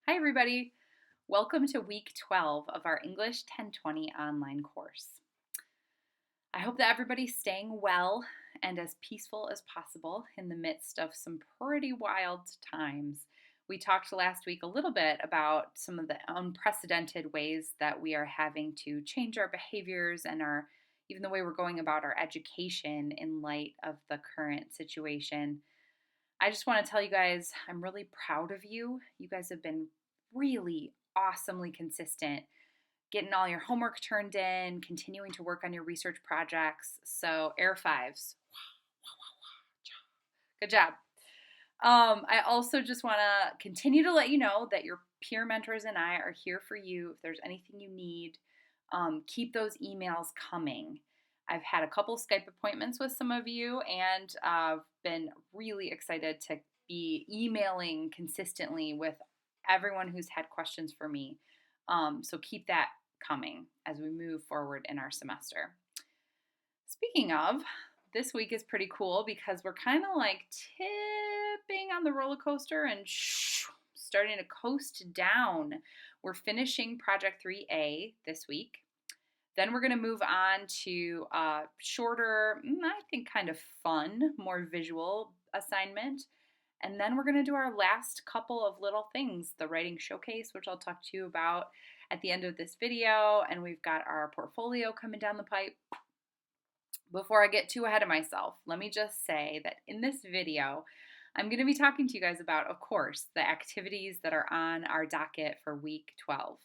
Hi everybody! Welcome to week 12 of our English 1020 online course. I hope that everybody's staying well and as peaceful as possible in the midst of some pretty wild times. We talked last week a little bit about some of the unprecedented ways that we are having to change our behaviors and even the way we're going about our education in light of the current situation. I just want to tell you guys, I'm really proud of you. You guys have been really awesomely consistent, getting all your homework turned in, continuing to work on your research projects. So, air fives. Good job. I also just want to continue to let you know that your peer mentors and I are here for you. If there's anything you need, keep those emails coming. I've had a couple Skype appointments with some of you, and I've been really excited to be emailing consistently with everyone who's had questions for me. So keep that coming as we move forward in our semester. Speaking of, this week is pretty cool because we're kind of like tipping on the roller coaster and starting to coast down. We're finishing Project 3A this week. Then we're going to move on to a shorter, I think kind of fun, more visual assignment. And then we're going to do our last couple of little things, the writing showcase, which I'll talk to you about at the end of this video. And we've got our portfolio coming down the pipe. Before I get too ahead of myself, let me just say that in this video, I'm going to be talking to you guys about, of course, the activities that are on our docket for week 12.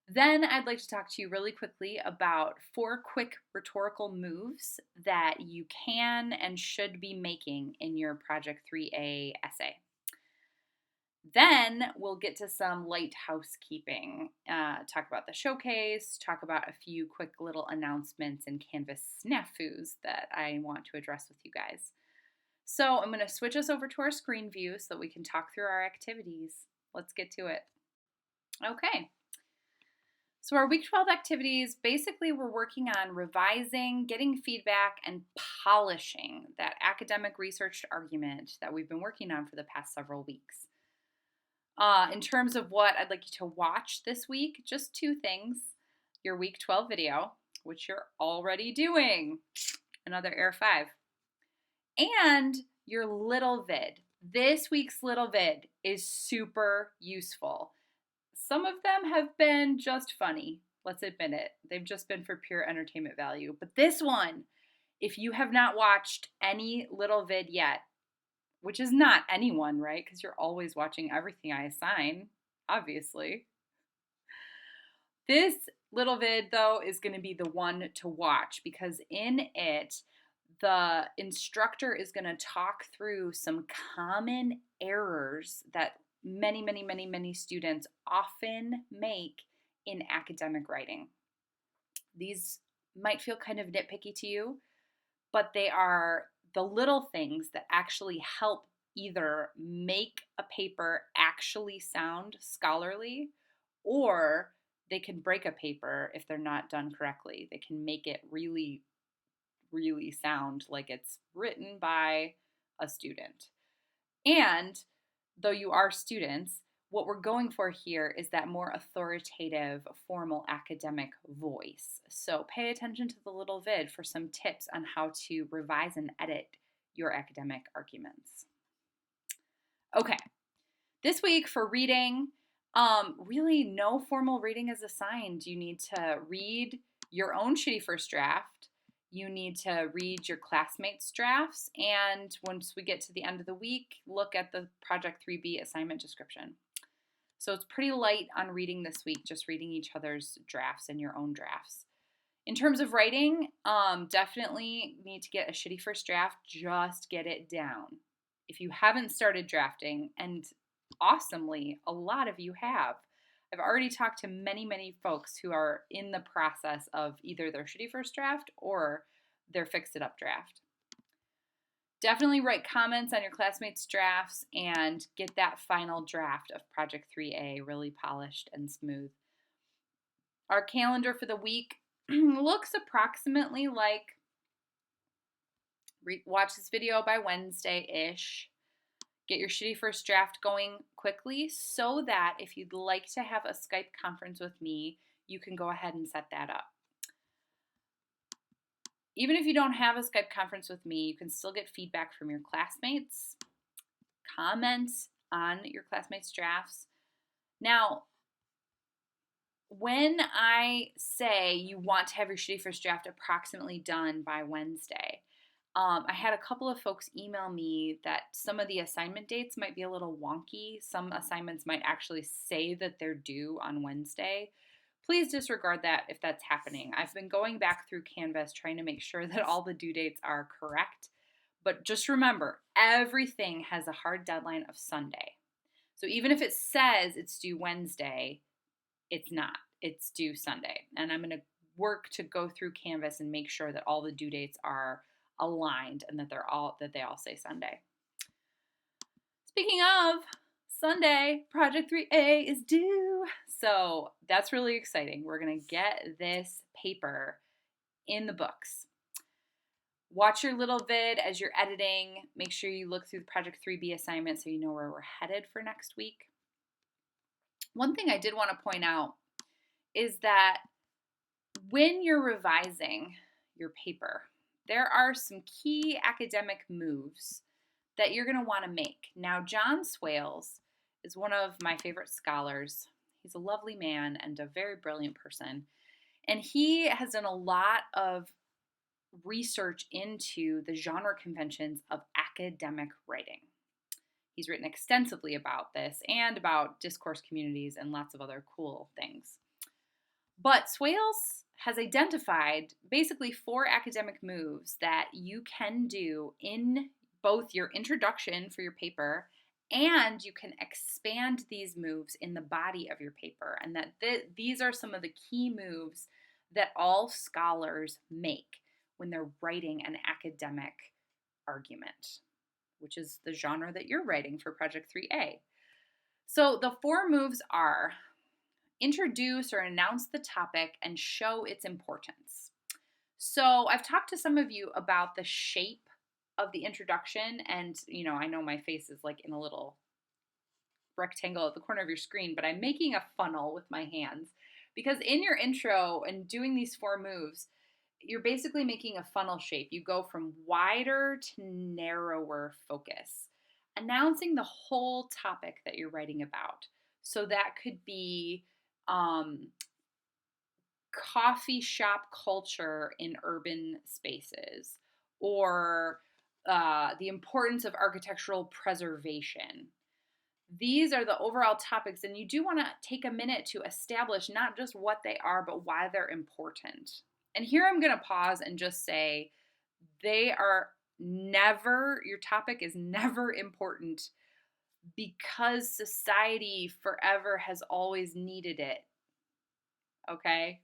Then I'd like to talk to you really quickly about 4 quick rhetorical moves that you can and should be making in your Project 3A essay. Then we'll get to some light housekeeping, talk about the showcase, talk about a few quick little announcements and Canvas snafus that I want to address with you guys. So I'm going to switch us over to our screen view so that we can talk through our activities. Let's get to it. Okay. So our week 12 activities, basically we're working on revising, getting feedback, and polishing that academic research argument that we've been working on for the past several weeks. In terms of what I'd like you to watch this week, just 2 things. Your week 12 video, which you're already doing, another Air 5, and your little vid. This week's little vid is super useful. Some of them have been just funny, let's admit it. They've just been for pure entertainment value. But this one, if you have not watched any little vid yet, which is not anyone, right? Because you're always watching everything I assign, obviously. This little vid, though, is going to be the one to watch because in it, the instructor is going to talk through some common errors that many students often make in academic writing. These might feel kind of nitpicky to you, but they are the little things that actually help either make a paper actually sound scholarly, or they can break a paper if they're not done correctly. They can make it really sound like it's written by a student. And though you are students, what we're going for here is that more authoritative, formal academic voice. So pay attention to the little vid for some tips on how to revise and edit your academic arguments. Okay, this week for reading, really no formal reading is assigned. You need to read your own shitty first draft. You need to read your classmates' drafts, and once we get to the end of the week, look at the Project 3B assignment description. So it's pretty light on reading this week, just reading each other's drafts and your own drafts. In terms of writing, definitely need to get a shitty first draft, just get it down. If you haven't started drafting, and awesomely, a lot of you have, I've already talked to many folks who are in the process of either their shitty first draft or their fix-it-up draft. Definitely write comments on your classmates' drafts and get that final draft of Project 3A really polished and smooth. Our calendar for the week looks approximately like watch this video by Wednesday-ish. Get your shitty first draft going quickly so that if you'd like to have a Skype conference with me, you can go ahead and set that up. Even if you don't have a Skype conference with me, you can still get feedback from your classmates, comment on your classmates' drafts. Now, when I say you want to have your shitty first draft approximately done by Wednesday, I had a couple of folks email me that some of the assignment dates might be a little wonky. Some assignments might actually say that they're due on Wednesday. Please disregard that if that's happening. I've been going back through Canvas trying to make sure that all the due dates are correct. But just remember, everything has a hard deadline of Sunday. So even if it says it's due Wednesday, it's not. It's due Sunday. And I'm going to work to go through Canvas and make sure that all the due dates are aligned and that they all say Sunday. Speaking of Sunday, Project 3A is due. So that's really exciting. We're going to get this paper in the books. Watch your little vid as you're editing. Make sure you look through the Project 3B assignment so you know where we're headed for next week. One thing I did want to point out is that when you're revising your paper, there are some key academic moves that you're going to want to make. Now, John Swales is one of my favorite scholars. He's a lovely man and a very brilliant person. And he has done a lot of research into the genre conventions of academic writing. He's written extensively about this and about discourse communities and lots of other cool things. But Swales has identified basically 4 academic moves that you can do in both your introduction for your paper and you can expand these moves in the body of your paper. And that these are some of the key moves that all scholars make when they're writing an academic argument, which is the genre that you're writing for Project 3A. So the 4 moves are: introduce or announce the topic and show its importance. So I've talked to some of you about the shape of the introduction, and I know my face is like in a little rectangle at the corner of your screen, but I'm making a funnel with my hands because in your intro and doing these 4 moves, you're basically making a funnel shape. You go from wider to narrower focus, announcing the whole topic that you're writing about. So that could be coffee shop culture in urban spaces, or the importance of architectural preservation. These are the overall topics, and you do want to take a minute to establish not just what they are, but why they're important. And here I'm going to pause and just say your topic is never important because society forever has always needed it. Okay?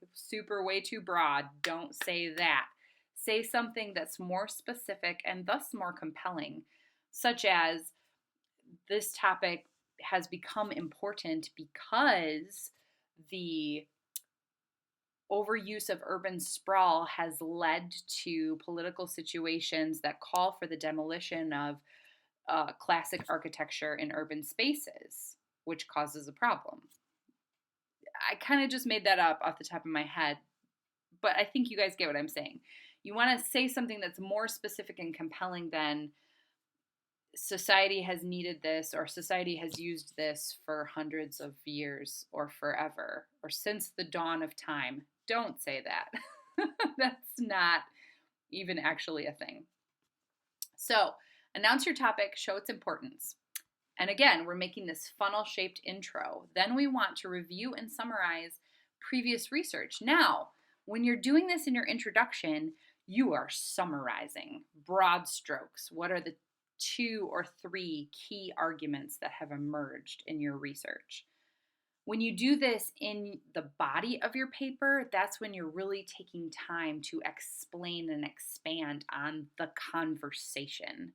Way too broad. Don't say that. Say something that's more specific and thus more compelling, such as this topic has become important because the overuse of urban sprawl has led to political situations that call for the demolition of classic architecture in urban spaces, which causes a problem. I kind of just made that up off the top of my head, but I think you guys get what I'm saying. You want to say something that's more specific and compelling than society has needed this, or society has used this for hundreds of years, or forever, or since the dawn of time. Don't say that. That's not even actually a thing. So, announce your topic, show its importance. And again, we're making this funnel-shaped intro. Then we want to review and summarize previous research. Now, when you're doing this in your introduction, you are summarizing broad strokes. What are the 2 or 3 key arguments that have emerged in your research? When you do this in the body of your paper, that's when you're really taking time to explain and expand on the conversation.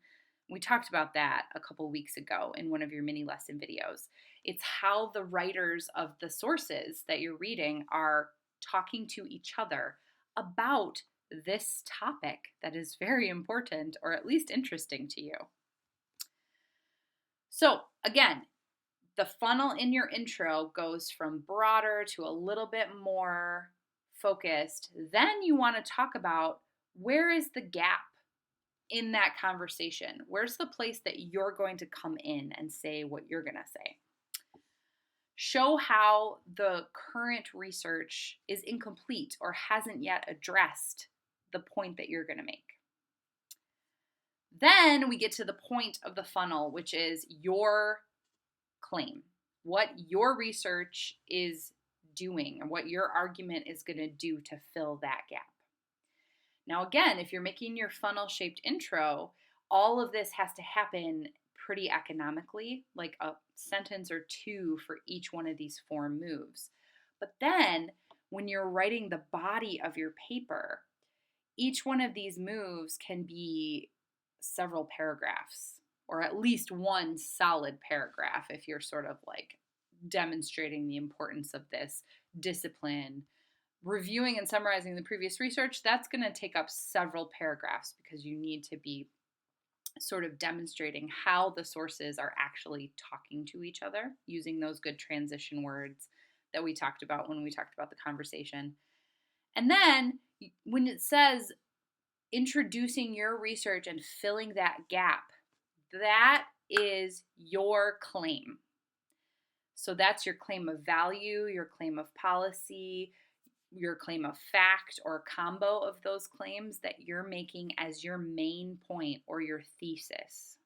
We talked about that a couple weeks ago in one of your mini lesson videos. It's how the writers of the sources that you're reading are talking to each other about this topic that is very important, or at least interesting to you. So again, the funnel in your intro goes from broader to a little bit more focused. Then you want to talk about where is the gap in that conversation? Where's the place that you're going to come in and say what you're going to say? Show how the current research is incomplete or hasn't yet addressed the point that you're going to make. Then we get to the point of the funnel, which is your claim, what your research is doing, or what your argument is going to do to fill that gap. Now, again, if you're making your funnel-shaped intro, all of this has to happen pretty economically, like a sentence or two for each one of these 4 moves. But then, when you're writing the body of your paper, each one of these moves can be several paragraphs, or at least one solid paragraph if you're sort of like demonstrating the importance of this discipline. Reviewing and summarizing the previous research, that's going to take up several paragraphs because you need to be sort of demonstrating how the sources are actually talking to each other using those good transition words that we talked about when we talked about the conversation. And then when it says introducing your research and filling that gap, that is your claim. So that's your claim of value, your claim of policy, your claim of fact, or a combo of those claims that you're making as your main point or your thesis.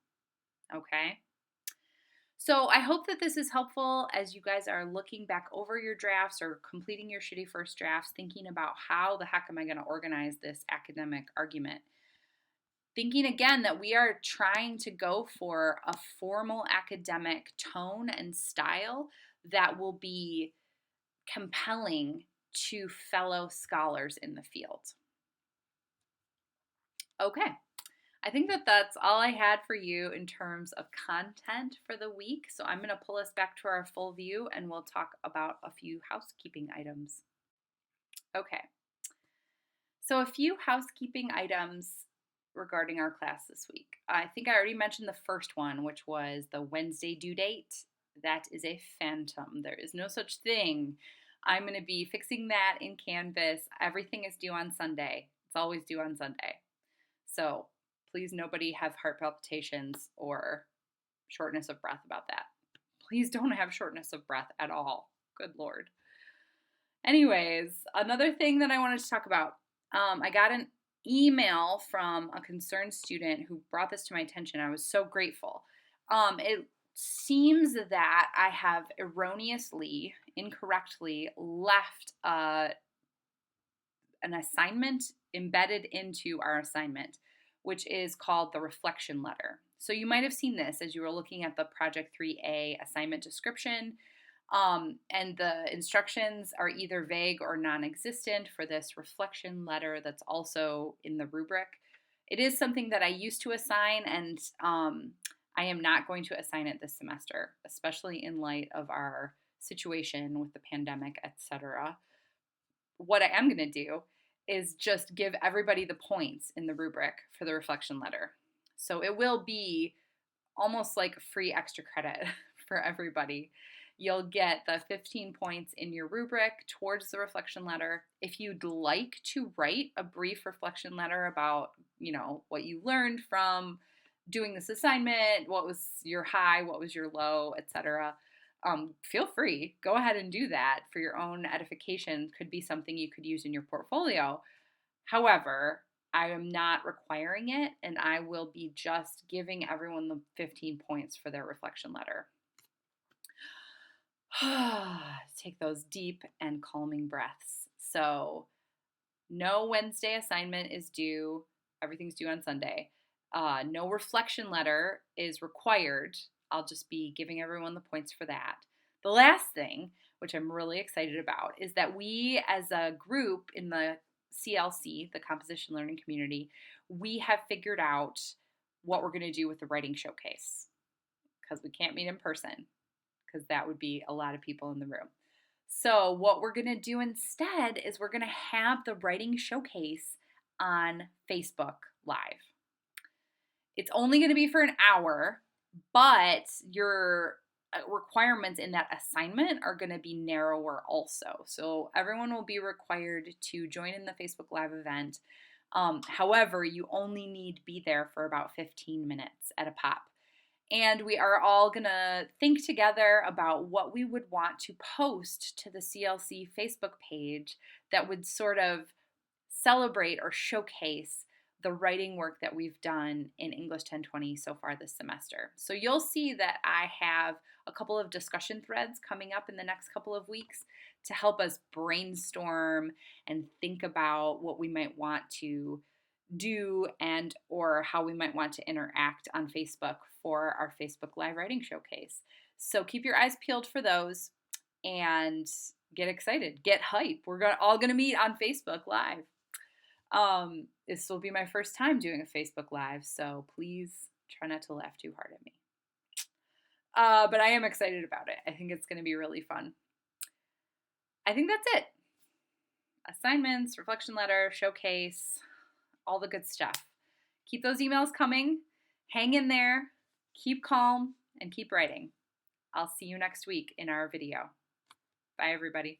Okay? So I hope that this is helpful as you guys are looking back over your drafts or completing your shitty first drafts, thinking about how the heck am I going to organize this academic argument. Thinking again that we are trying to go for a formal academic tone and style that will be compelling to fellow scholars in the field. Okay, I think that that's all I had for you in terms of content for the week. So I'm going to pull us back to our full view and we'll talk about a few housekeeping items. Okay, so a few housekeeping items regarding our class this week. I think I already mentioned the first one, which was the Wednesday due date. That is a phantom. There is no such thing. I'm going to be fixing that in Canvas. Everything is due on Sunday. It's always due on Sunday. So please nobody have heart palpitations or shortness of breath about that. Please don't have shortness of breath at all. Good Lord. Anyways, another thing that I wanted to talk about. I got an email from a concerned student who brought this to my attention. I was so grateful. It seems that I have erroneously, incorrectly left an assignment embedded into our assignment, which is called the reflection letter. So you might have seen this as you were looking at the Project 3A assignment description. And the instructions are either vague or non-existent for this reflection letter that's also in the rubric. It is something that I used to assign, and I am not going to assign it this semester, especially in light of our situation with the pandemic, etc. What I am going to do is just give everybody the points in the rubric for the reflection letter. So it will be almost like free extra credit for everybody. You'll get the 15 points in your rubric towards the reflection letter. If you'd like to write a brief reflection letter about, what you learned from doing this assignment, what was your high, what was your low, etc., feel free. Go ahead and do that for your own edification. Could be something you could use in your portfolio. However, I am not requiring it, and I will be just giving everyone the 15 points for their reflection letter. Take those deep and calming breaths. So, no Wednesday assignment is due. Everything's due on Sunday. No reflection letter is required. I'll just be giving everyone the points for that. The last thing, which I'm really excited about, is that we as a group in the CLC, the Composition Learning Community, we have figured out what we're going to do with the writing showcase, because we can't meet in person, because that would be a lot of people in the room. So what we're going to do instead is we're going to have the writing showcase on Facebook Live. It's only going to be for an hour, but your requirements in that assignment are going to be narrower also. So everyone will be required to join in the Facebook Live event. However, you only need to be there for about 15 minutes at a pop. And we are all going to think together about what we would want to post to the CLC Facebook page that would sort of celebrate or showcase the writing work that we've done in English 1020 so far this semester. So you'll see that I have a couple of discussion threads coming up in the next couple of weeks to help us brainstorm and think about what we might want to do and or how we might want to interact on Facebook for our Facebook Live Writing Showcase. So keep your eyes peeled for those and get excited, get hype. We're all going to meet on Facebook Live. This will be my first time doing a Facebook Live, so please try not to laugh too hard at me. But I am excited about it. I think it's going to be really fun. I think that's it. Assignments, reflection letter, showcase, all the good stuff. Keep those emails coming. Hang in there. Keep calm and keep writing. I'll see you next week in our video. Bye, everybody.